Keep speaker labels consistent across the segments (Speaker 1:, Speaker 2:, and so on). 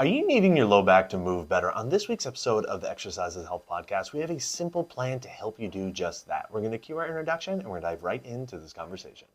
Speaker 1: Are you needing your low back to move better? On this week's episode of the Exercises Health Podcast, we have a simple plan to help you do just that. We're going to cue our introduction and we're going to dive right into this conversation.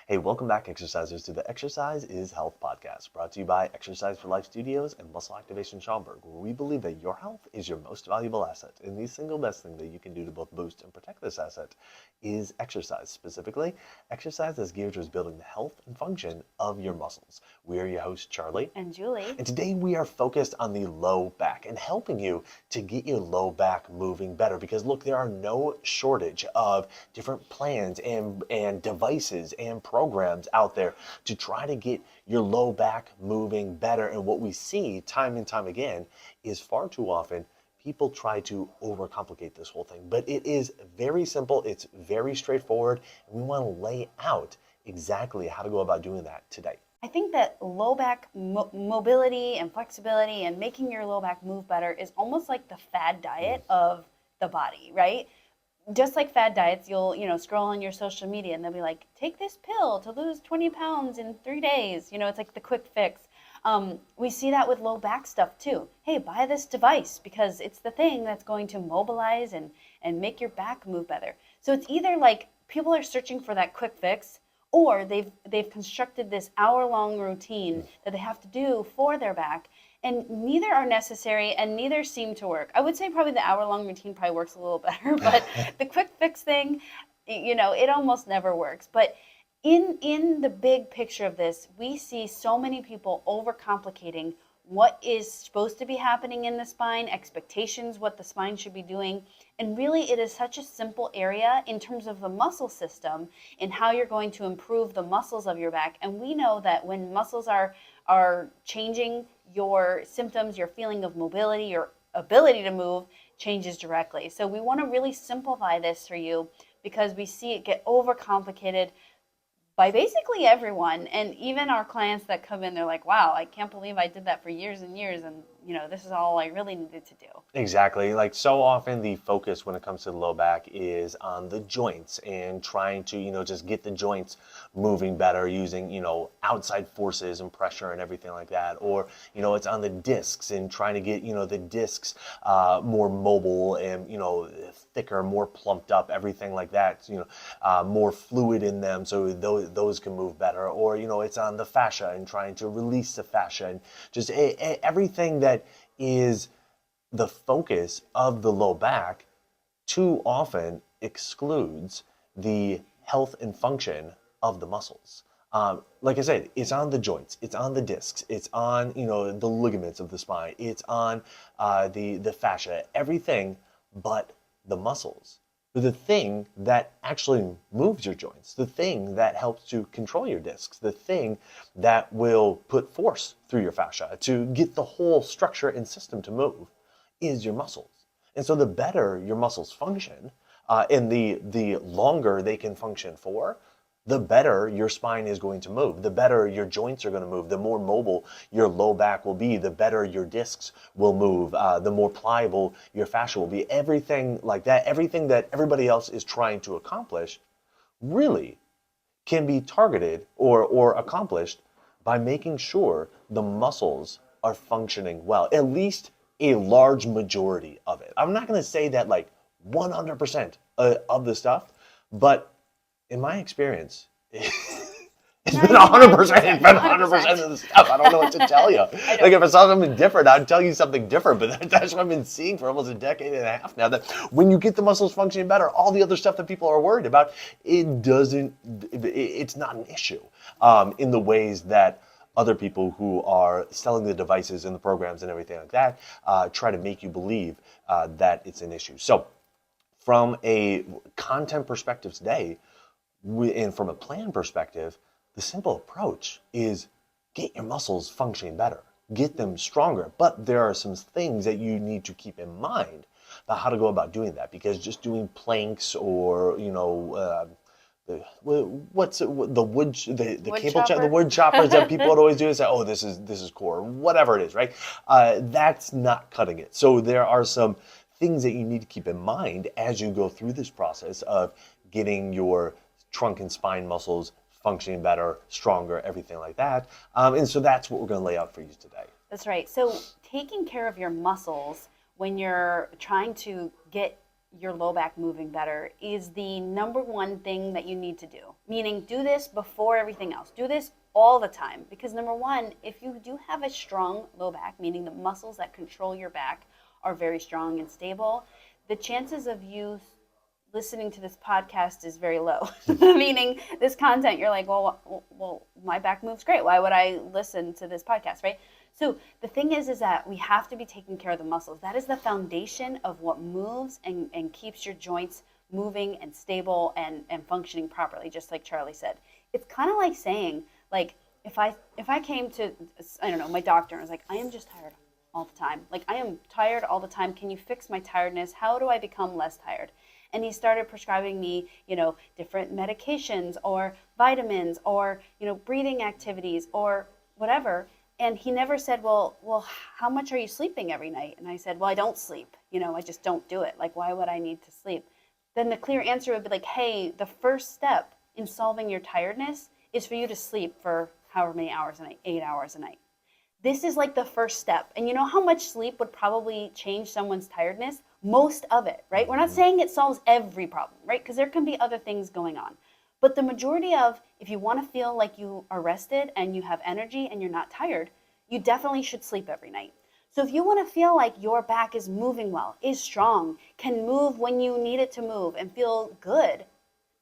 Speaker 1: Hey, welcome back, exercisers, to the Exercise is Health Podcast, brought to you by Exercise for Life Studios and Muscle Activation Schaumburg, where we believe that your health is your most valuable asset, and the single best thing that you can do to both boost and protect this asset is exercise. Specifically, exercise is geared towards building the health and function of your muscles. We are your hosts, Charlie
Speaker 2: and Julie.
Speaker 1: And today we are focused on the low back and helping you to get your low back moving better. Because look, there are no shortage of different plans and devices and programs out there to try to get your low back moving better. And what we see time and time again is far too often people try to overcomplicate this whole thing. But it is very simple, it's very straightforward, and we want to lay out exactly how to go about doing that today.
Speaker 2: I think that low back mobility and flexibility and making your low back move better is almost like the fad diet of the body, right? Just like fad diets, you'll scroll on your social media and they'll be like, take this pill to lose 20 pounds in 3 days. It's like the quick fix. We see that with low back stuff too. Hey, buy this device because it's the thing that's going to mobilize and make your back move better. So it's either like people are searching for that quick fix, or they've constructed this hour-long routine that they have to do for their back, and neither are necessary and neither seem to work. I would say probably the hour-long routine probably works a little better, but the quick fix thing, it almost never works. But in the big picture of this, we see so many people overcomplicating what is supposed to be happening in the spine, expectations, what the spine should be doing. And really, it is such a simple area in terms of the muscle system and how you're going to improve the muscles of your back. And we know that when muscles are changing, your symptoms, your feeling of mobility, your ability to move changes directly. So we want to really simplify this for you because we see it get overcomplicated by basically everyone, and even our clients that come in, they're like, wow, I can't believe I did that for years and years, and this is all I really needed to do.
Speaker 1: Exactly. Like so often the focus when it comes to the low back is on the joints and trying to, just get the joints moving better using, outside forces and pressure and everything like that. Or, it's on the discs and trying to get, the discs more mobile and, thicker, more plumped up, everything like that, more fluid in them so those can move better. Or, it's on the fascia and trying to release the fascia and just everything that is the focus of the low back too often excludes the health and function of the muscles. Like I said, it's on the joints, it's on the discs, it's on the ligaments of the spine, it's on the fascia, everything but the muscles. The thing that actually moves your joints, the thing that helps to control your discs, the thing that will put force through your fascia to get the whole structure and system to move is your muscles. And so the better your muscles function, and the longer they can function for, the better your spine is going to move, the better your joints are going to move, the more mobile your low back will be, the better your discs will move, the more pliable your fascia will be. Everything like that, everything that everybody else is trying to accomplish really can be targeted or accomplished by making sure the muscles are functioning well, at least a large majority of it. I'm not going to say that like 100% of the stuff, but in my experience, it's been 100% of the stuff. I don't know what to tell you. Like if I saw something different, I'd tell you something different, but that's what I've been seeing for almost a decade and a half now, that when you get the muscles functioning better, all the other stuff that people are worried about, it's not an issue in the ways that other people who are selling the devices and the programs and everything like that try to make you believe that it's an issue. So from a content perspective today, and from a plan perspective, the simple approach is get your muscles functioning better, get them stronger. But there are some things that you need to keep in mind about how to go about doing that, because just doing planks or the wood choppers that people would always do and say, oh, this is core, whatever it is, right? That's not cutting it. So there are some things that you need to keep in mind as you go through this process of getting your trunk and spine muscles functioning better, stronger, everything like that. And so that's what we're going to lay out for you today.
Speaker 2: That's right. So taking care of your muscles when you're trying to get your low back moving better is the number one thing that you need to do. Meaning, do this before everything else. Do this all the time. Because number one, if you do have a strong low back, meaning the muscles that control your back are very strong and stable, the chances of you listening to this podcast is very low. Meaning, this content, you're like, well, my back moves great. Why would I listen to this podcast, right? So the thing is that we have to be taking care of the muscles. That is the foundation of what moves and keeps your joints moving and stable and functioning properly, just like Charlie said. It's kind of like saying, like, if I came to, I don't know, my doctor and was like, I am just tired all the time. Like, I am tired all the time. Can you fix my tiredness? How do I become less tired? And he started prescribing me, different medications or vitamins or, breathing activities or whatever. And he never said, well, how much are you sleeping every night? And I said, well, I don't sleep. I just don't do it. Like, why would I need to sleep? Then the clear answer would be like, hey, the first step in solving your tiredness is for you to sleep for however many hours a night, 8 hours a night. This is like the first step. And you know how much sleep would probably change someone's tiredness? Most of it, right? We're not saying it solves every problem, right? Because there can be other things going on. But the majority of, if you want to feel like you are rested and you have energy and you're not tired, you definitely should sleep every night. So if you want to feel like your back is moving well, is strong, can move when you need it to move and feel good,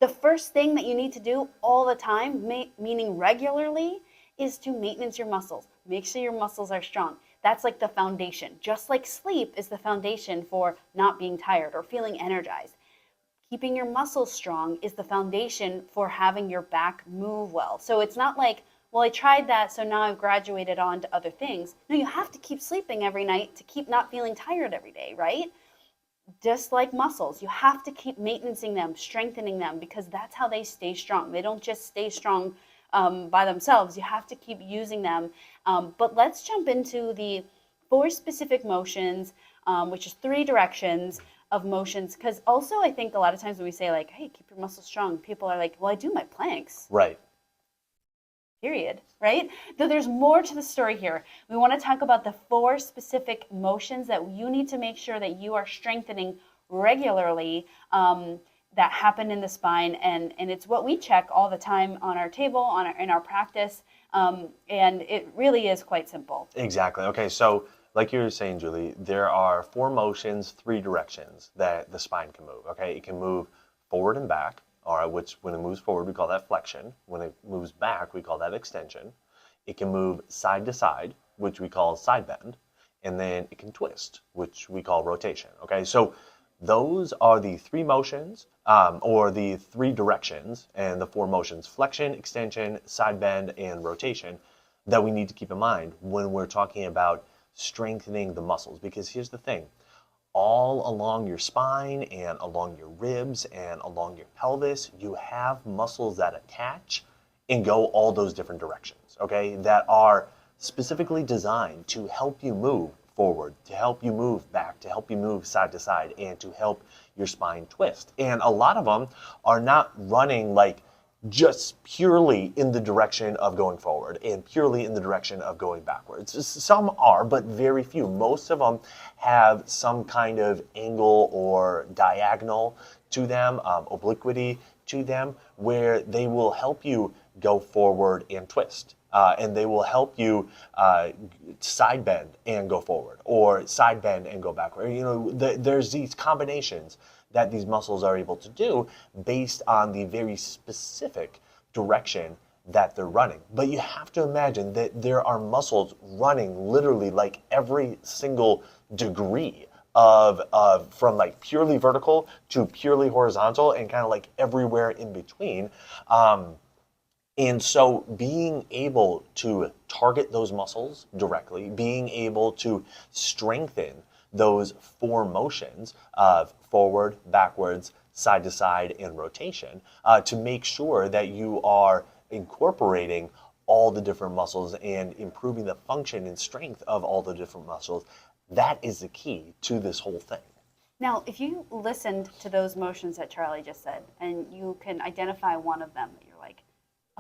Speaker 2: the first thing that you need to do all the time, meaning regularly, is to maintenance your muscles. Make sure your muscles are strong. That's like the foundation. Just like sleep is the foundation for not being tired or feeling energized. Keeping your muscles strong is the foundation for having your back move well. So it's not like, well, I tried that, so now I've graduated on to other things. No, you have to keep sleeping every night to keep not feeling tired every day, right? Just like muscles, you have to keep maintaining them, strengthening them, because that's how they stay strong. They don't just stay strong by themselves. You have to keep using them. But let's jump into the 4 specific motions, which is 3 directions of motions. Because also I think a lot of times when we say like, hey, keep your muscles strong, people are like, well, I do my planks.
Speaker 1: Right.
Speaker 2: Period, right? So there's more to the story here. We want to talk about the 4 specific motions that you need to make sure that you are strengthening regularly that happen in the spine. And it's what we check all the time on our table, in our practice. And it really is quite simple.
Speaker 1: Exactly. Okay, so like you were saying, Julie, there are 4 motions, 3 directions that the spine can move. Okay, it can move forward and back. All right, which when it moves forward, we call that flexion. When it moves back, we call that extension. It can move side to side, which we call side bend. And then it can twist, which we call rotation. Okay, so those are the 3 motions, or the 3 directions, and the 4 motions: flexion, extension, side bend, and rotation, that we need to keep in mind when we're talking about strengthening the muscles. Because here's the thing. All along your spine and along your ribs and along your pelvis, you have muscles that attach and go all those different directions, okay, that are specifically designed to help you move forward, to help you move back, to help you move side to side, and to help your spine twist. And a lot of them are not running like just purely in the direction of going forward and purely in the direction of going backwards. Some are, but very few. Most of them have some kind of angle or diagonal to them, obliquity to them, where they will help you go forward and twist. And they will help you side bend and go forward, or side bend and go backward. There's these combinations that these muscles are able to do based on the very specific direction that they're running. But you have to imagine that there are muscles running literally like every single degree of from like purely vertical to purely horizontal, and kind of like everywhere in between. And so being able to target those muscles directly, being able to strengthen those 4 motions of forward, backwards, side to side, and rotation, to make sure that you are incorporating all the different muscles and improving the function and strength of all the different muscles. That is the key to this whole thing.
Speaker 2: Now, if you listened to those motions that Charlie just said, and you can identify one of them that you're like,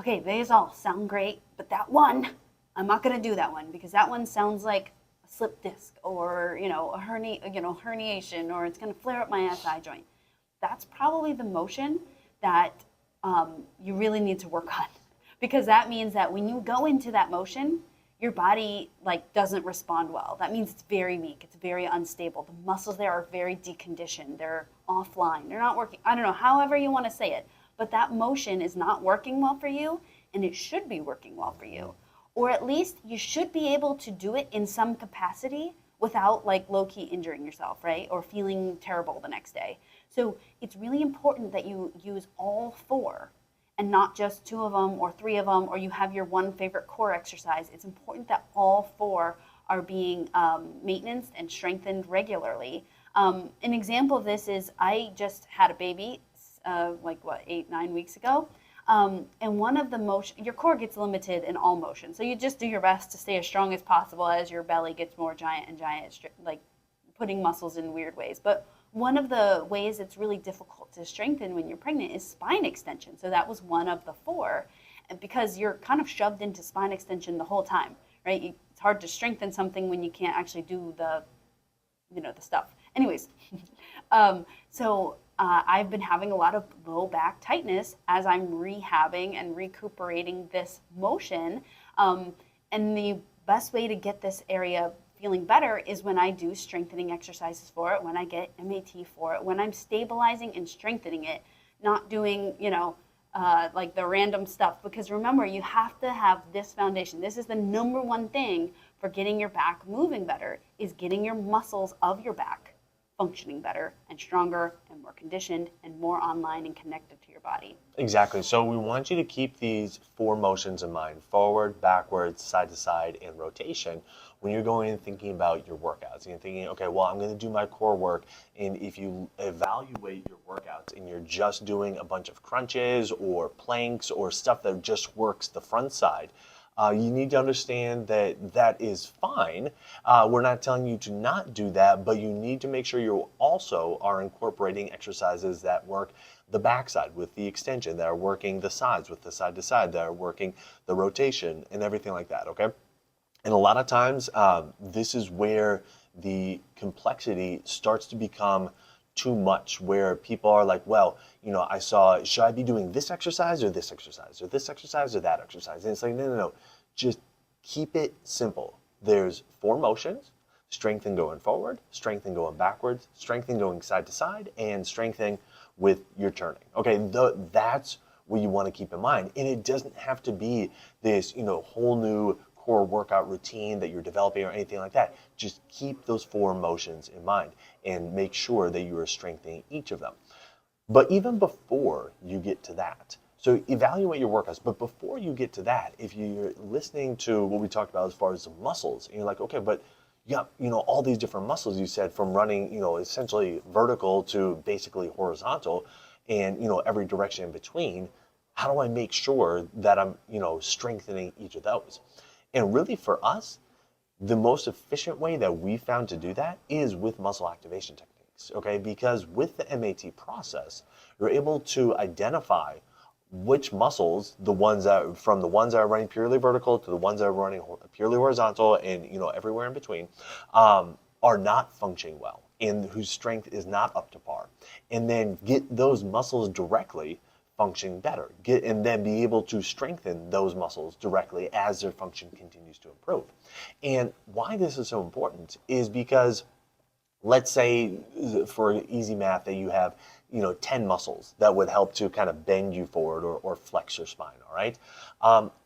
Speaker 2: okay, these all sound great, but that one, I'm not going to do that one because that one sounds like a slip disc or, a herniation, or it's going to flare up my SI joint. That's probably the motion that you really need to work on, because that means that when you go into that motion, your body like doesn't respond well. That means it's very weak. It's very unstable. The muscles there are very deconditioned. They're offline. They're not working. I don't know, however you want to say it, but that motion is not working well for you, and it should be working well for you. Or at least you should be able to do it in some capacity without like low key injuring yourself, right? Or feeling terrible the next day. So it's really important that you use all four and not just two of them or three of them, or you have your one favorite core exercise. It's important that all four are being maintenance and strengthened regularly. An example of this is I just had a baby, 8-9 weeks ago. And one of the motion, your core gets limited in all motion. So you just do your best to stay as strong as possible as your belly gets more giant and giant, like putting muscles in weird ways. But one of the ways it's really difficult to strengthen when you're pregnant is spine extension. So that was one of the four, and because you're kind of shoved into spine extension the whole time, right? It's hard to strengthen something when you can't actually do the stuff. Anyways, I've been having a lot of low back tightness as I'm rehabbing and recuperating this motion. And the best way to get this area feeling better is when I do strengthening exercises for it, when I get MAT for it, when I'm stabilizing and strengthening it, not doing, like the random stuff. Because remember, you have to have this foundation. This is the number one thing for getting your back moving better, is getting your muscles of your back functioning better and stronger and more conditioned and more online and connected to your body.
Speaker 1: Exactly. So we want you to keep these four motions in mind: forward, backwards, side to side, and rotation when you're going and thinking about your workouts. And you're thinking, okay, well, I'm going to do my core work. And if you evaluate your workouts and you're just doing a bunch of crunches or planks or stuff that just works the front side, you need to understand that that is fine. We're not telling you to not do that, but you need to make sure you also are incorporating exercises that work the backside with the extension, that are working the sides with the side to side, that are working the rotation and everything like that, okay? And a lot of times, this is where the complexity starts to become too much, where people are like, well, I saw, should I be doing this exercise or this exercise or this exercise or that exercise? And it's like, no, just keep it simple. There's four motions: strengthen going forward, strengthen going backwards, strengthen going side to side, and strengthen with your turning. Okay, that's what you want to keep in mind. And it doesn't have to be this, whole new core workout routine that you're developing or anything like that. Just keep those four motions in mind and make sure that you are strengthening each of them. But even before you get to that, so evaluate your workouts, but before you get to that, if you're listening to what we talked about as far as the muscles, and you're like, okay, but you got, all these different muscles, you said, from running, essentially vertical to basically horizontal, and, every direction in between, how do I make sure that I'm, strengthening each of those? And really for us, the most efficient way that we found to do that is with muscle activation techniques, okay? Because with the MAT process, you're able to identify which muscles, from the ones that are running purely vertical to the ones that are running purely horizontal and, everywhere in between, are not functioning well and whose strength is not up to par. And then get those muscles directly function better, and then be able to strengthen those muscles directly as their function continues to improve. And why this is so important is because, let's say, for easy math, that you have 10 muscles that would help to kind of bend you forward or flex your spine, all right?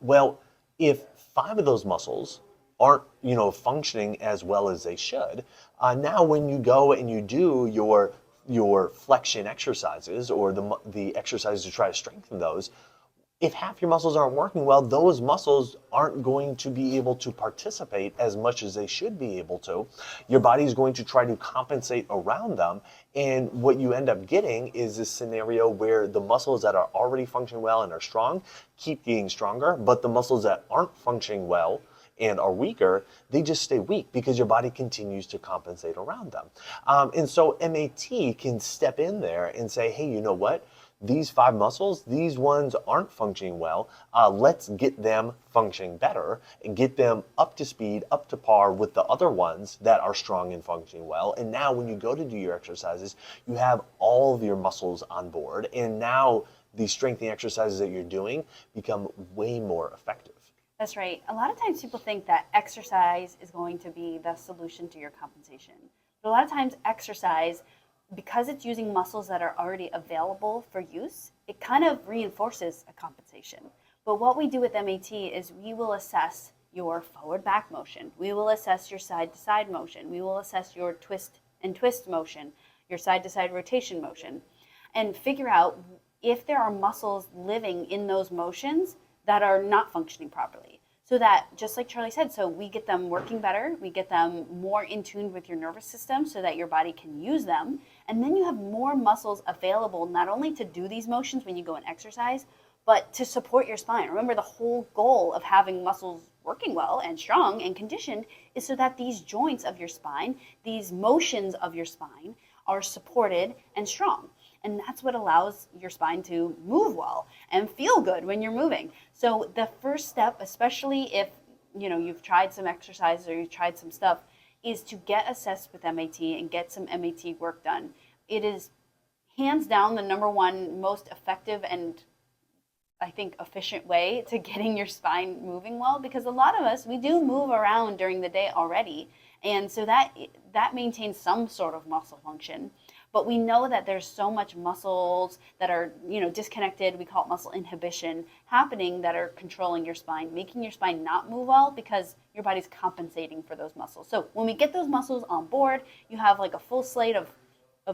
Speaker 1: Well, if 5 of those muscles aren't functioning as well as they should, now when you go and you do your flexion exercises or the exercises to try to strengthen those, if half your muscles aren't working well, those muscles aren't going to be able to participate as much as they should be able to. Your body is going to try to compensate around them, and what you end up getting is this scenario where the muscles that are already functioning well and are strong keep getting stronger, but the muscles that aren't functioning well and are weaker, they just stay weak because your body continues to compensate around them. And so MAT can step in there and say, hey, you know what? these 5 muscles, these ones aren't functioning well. Let's get them functioning better and get them up to speed, up to par with the other ones that are strong and functioning well. And now when you go to do your exercises, you have all of your muscles on board. And now the strengthening exercises that you're doing become way more effective.
Speaker 2: That's right. A lot of times people think that exercise is going to be the solution to your compensation. But a lot of times exercise, because it's using muscles that are already available for use, it kind of reinforces a compensation. But what we do with MAT is we will assess your forward back motion. We will assess your side to side motion. We will assess your twist and twist motion, your side to side rotation motion, and figure out if there are muscles living in those motions that are not functioning properly. So that, just like Charlie said, so we get them working better, we get them more in tune with your nervous system so that your body can use them. And then you have more muscles available not only to do these motions when you go and exercise, but to support your spine. Remember, the whole goal of having muscles working well and strong and conditioned is so that these joints of your spine, these motions of your spine, are supported and strong. And that's what allows your spine to move well and feel good when you're moving. So the first step, especially if you've tried some exercises or you've tried some stuff, is to get assessed with MAT and get some MAT work done. It is hands down the number one most effective and I think efficient way to getting your spine moving well, because a lot of us, we do move around during the day already, and so that maintains some sort of muscle function. But we know that there's so much muscles that are disconnected, we call it muscle inhibition, happening, that are controlling your spine, making your spine not move well because your body's compensating for those muscles. So when we get those muscles on board, you have like a full slate of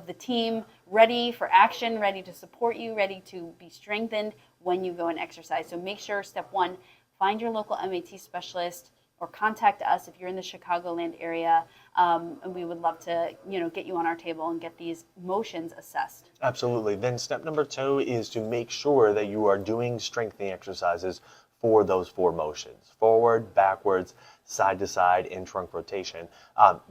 Speaker 2: the team ready for action, ready to support you, ready to be strengthened when you go and exercise. So make sure, step one, find your local MAT specialist or contact us if you're in the Chicagoland area, and we would love to get you on our table and get these motions assessed.
Speaker 1: Absolutely. Then step number 2 is to make sure that you are doing strengthening exercises for those 4 motions: forward, backwards, side to side, and trunk rotation,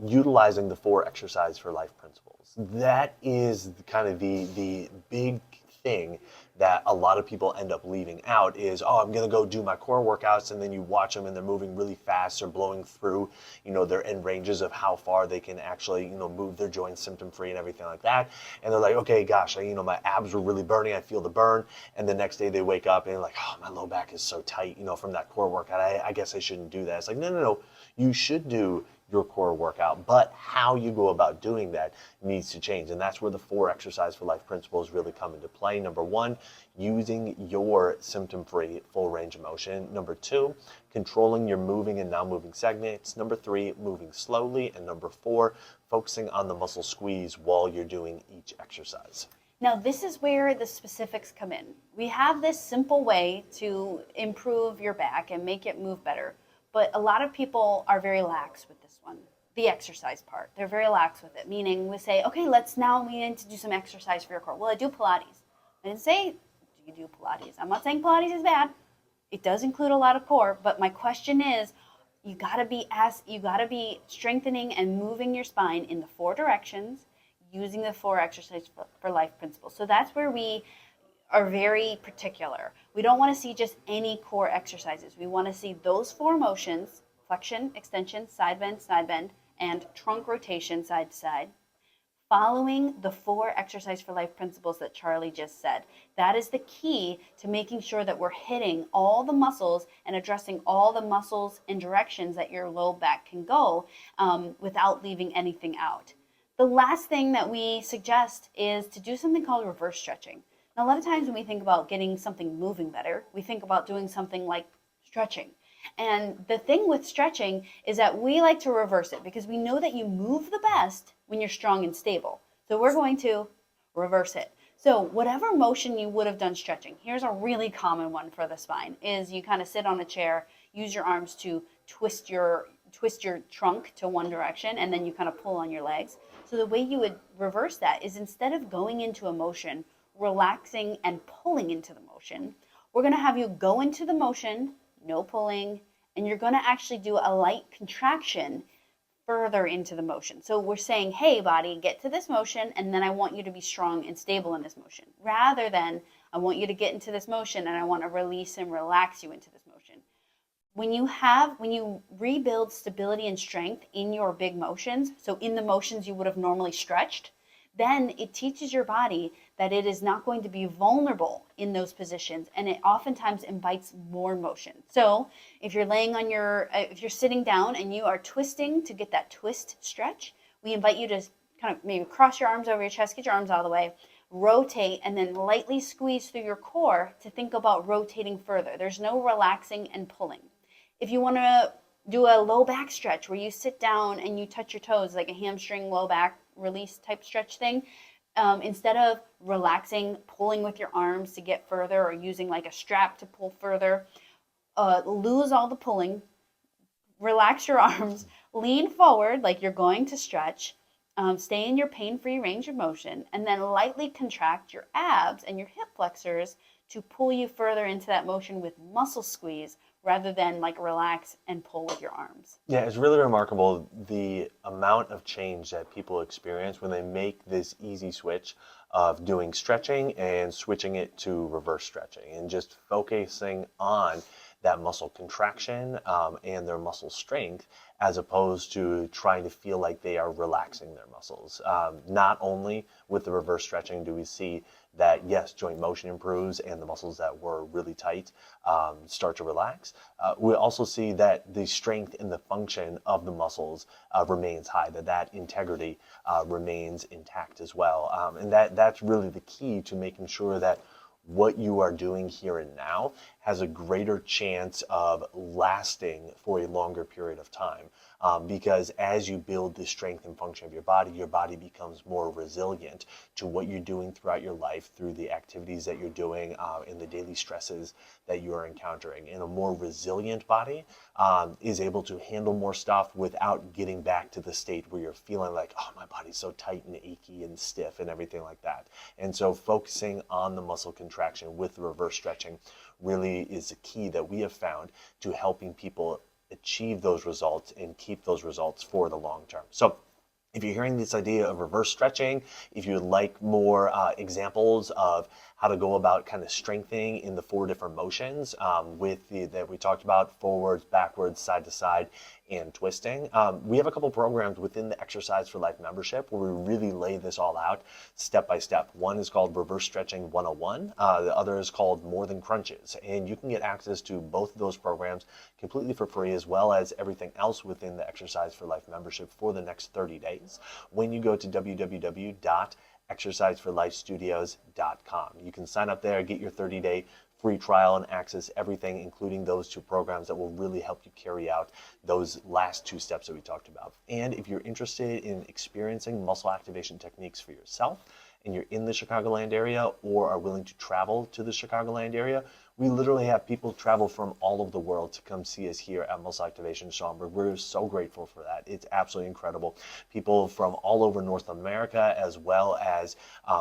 Speaker 1: utilizing the 4 exercise for life principles. That is kind of the big thing that a lot of people end up leaving out is, I'm going to go do my core workouts, and then you watch them and they're moving really fast or blowing through, their end ranges of how far they can actually, move their joints symptom free and everything like that. And they're like, okay, gosh, my abs were really burning. I feel the burn. And the next day they wake up and they're like, my low back is so tight, from that core workout. I guess I shouldn't do that. It's like, no. You should do your core workout, but how you go about doing that needs to change. And that's where the 4 exercise for life principles really come into play. Number 1, using your symptom-free full range of motion. Number 2, controlling your moving and non-moving segments. Number 3, moving slowly. And number 4, focusing on the muscle squeeze while you're doing each exercise.
Speaker 2: Now, this is where the specifics come in. We have this simple way to improve your back and make it move better, but a lot of people are very lax with this one, the exercise part. They're very lax with it, meaning we say, okay, we need to do some exercise for your core. Well, I do Pilates. I didn't say, do you do Pilates? I'm not saying Pilates is bad. It does include a lot of core, but my question is, you gotta be strengthening and moving your spine in the 4 directions, using the 4 exercise for life principles. So that's where we are very particular. We don't want to see just any core exercises. We want to see those 4 motions: flexion, extension, side bend, and trunk rotation side to side, following the 4 exercise for life principles that Charlie just said. That is the key to making sure that we're hitting all the muscles and addressing all the muscles and directions that your low back can go, without leaving anything out. The last thing that we suggest is to do something called reverse stretching. Now, a lot of times when we think about getting something moving better, we think about doing something like stretching. And the thing with stretching is that we like to reverse it because we know that you move the best when you're strong and stable. So we're going to reverse it. So whatever motion you would have done stretching, here's a really common one for the spine, is you kind of sit on a chair, use your arms to twist your trunk to one direction, and then you kind of pull on your legs. So the way you would reverse that is, instead of going into a motion, relaxing and pulling into the motion, we're going to have you go into the motion, no pulling, and you're going to actually do a light contraction further into the motion. So we're saying, hey, body, get to this motion, and then I want you to be strong and stable in this motion, rather than I want you to get into this motion and I want to release and relax you into this motion. When you rebuild stability and strength in your big motions, so in the motions you would have normally stretched, then it teaches your body that it is not going to be vulnerable in those positions, and it oftentimes invites more motion. So if you're if you're sitting down and you are twisting to get that twist stretch, we invite you to kind of maybe cross your arms over your chest, get your arms all the way, rotate, and then lightly squeeze through your core to think about rotating further. There's no relaxing and pulling. If you want to do a low back stretch where you sit down and you touch your toes, like a hamstring low back release type stretch thing, instead of relaxing, pulling with your arms to get further, or using like a strap to pull further, lose all the pulling, relax your arms, lean forward like you're going to stretch, stay in your pain-free range of motion, and then lightly contract your abs and your hip flexors to pull you further into that motion with muscle squeeze, rather than like relax and pull with your arms.
Speaker 1: Yeah, it's really remarkable the amount of change that people experience when they make this easy switch of doing stretching and switching it to reverse stretching, and just focusing on that muscle contraction and their muscle strength, as opposed to trying to feel like they are relaxing their muscles. Not only with the reverse stretching do we see that, yes, joint motion improves and the muscles that were really tight start to relax, we also see that the strength and the function of the muscles remains high, that integrity remains intact as well. And that's really the key to making sure that what you are doing here and now has a greater chance of lasting for a longer period of time. Because as you build the strength and function of your body becomes more resilient to what you're doing throughout your life, through the activities that you're doing and the daily stresses that you are encountering. And a more resilient body is able to handle more stuff without getting back to the state where you're feeling like, oh, my body's so tight and achy and stiff and everything like that. And so focusing on the muscle contraction with the reverse stretching really is a key that we have found to helping people achieve those results and keep those results for the long term. So if you're hearing this idea of reverse stretching, if you would like more examples of how to go about kind of strengthening in the 4 different motions that we talked about, forwards, backwards, side to side, and twisting, we have a couple programs within the Exercise for Life membership where we really lay this all out step by step. One is called Reverse Stretching 101. The other is called More Than Crunches. And you can get access to both of those programs completely for free, as well as everything else within the Exercise for Life membership for the next 30 days. When you go to www.exerciseforlifestudios.com. You can sign up there, get your 30-day free trial, and access everything, including those 2 programs that will really help you carry out those last 2 steps that we talked about. And if you're interested in experiencing muscle activation techniques for yourself, and you're in the Chicagoland area or are willing to travel to the Chicagoland area, we literally have people travel from all over the world to come see us here at Muscle Activation Schaumburg. We're so grateful for that. It's absolutely incredible. People from all over North America, as well as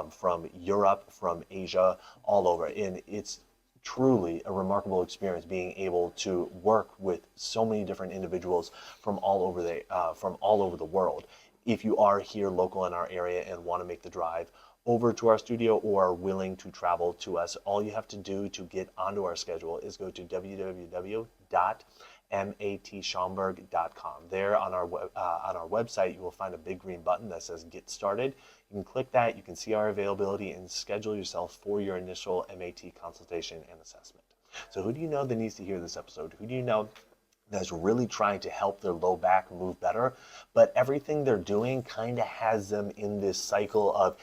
Speaker 1: from Europe, from Asia, all over. And it's truly a remarkable experience being able to work with so many different individuals from all over the world. If you are here local in our area and want to make the drive over to our studio or are willing to travel to us, all you have to do to get onto our schedule is go to www.matschaumburg.com. There on our website, you will find a big green button that says Get Started. You can click that, you can see our availability, and schedule yourself for your initial MAT consultation and assessment. So who do you know that needs to hear this episode? Who do you know that's really trying to help their low back move better, but everything they're doing kind of has them in this cycle of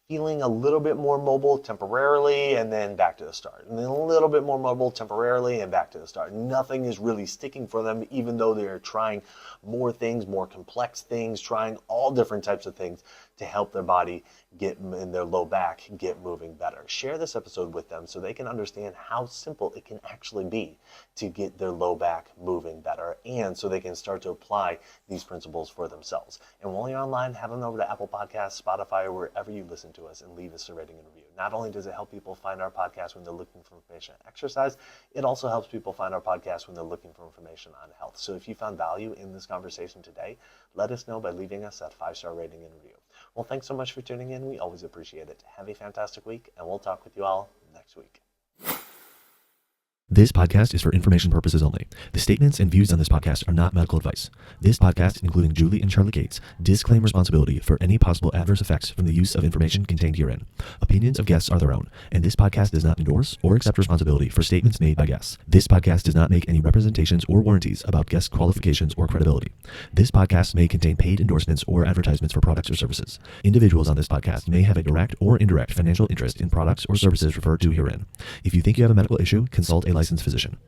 Speaker 1: feeling a little bit more mobile temporarily and then back to the start, and then a little bit more mobile temporarily and back to the start. Nothing is really sticking for them, even though they're trying more things, more complex things, trying all different types of things to help their body get in their low back, get moving better. Share this episode with them so they can understand how simple it can actually be to get their low back moving better, and so they can start to apply these principles for themselves. And while you're online, head on over to Apple Podcasts, Spotify, or wherever you listen to to us and leave us a rating and review. Not only does it help people find our podcast when they're looking for information on exercise, it also helps people find our podcast when they're looking for information on health. So if you found value in this conversation today, let us know by leaving us that 5-star rating and review. Well, thanks so much for tuning in. We always appreciate it. Have a fantastic week, and we'll talk with you all next week.
Speaker 3: This podcast is for information purposes only. The statements and views on this podcast are not medical advice. This podcast, including Julie and Charlie Gates, disclaim responsibility for any possible adverse effects from the use of information contained herein. Opinions of guests are their own, and this podcast does not endorse or accept responsibility for statements made by guests. This podcast does not make any representations or warranties about guest qualifications or credibility. This podcast may contain paid endorsements or advertisements for products or services. Individuals on this podcast may have a direct or indirect financial interest in products or services referred to herein. If you think you have a medical issue, consult a licensed physician.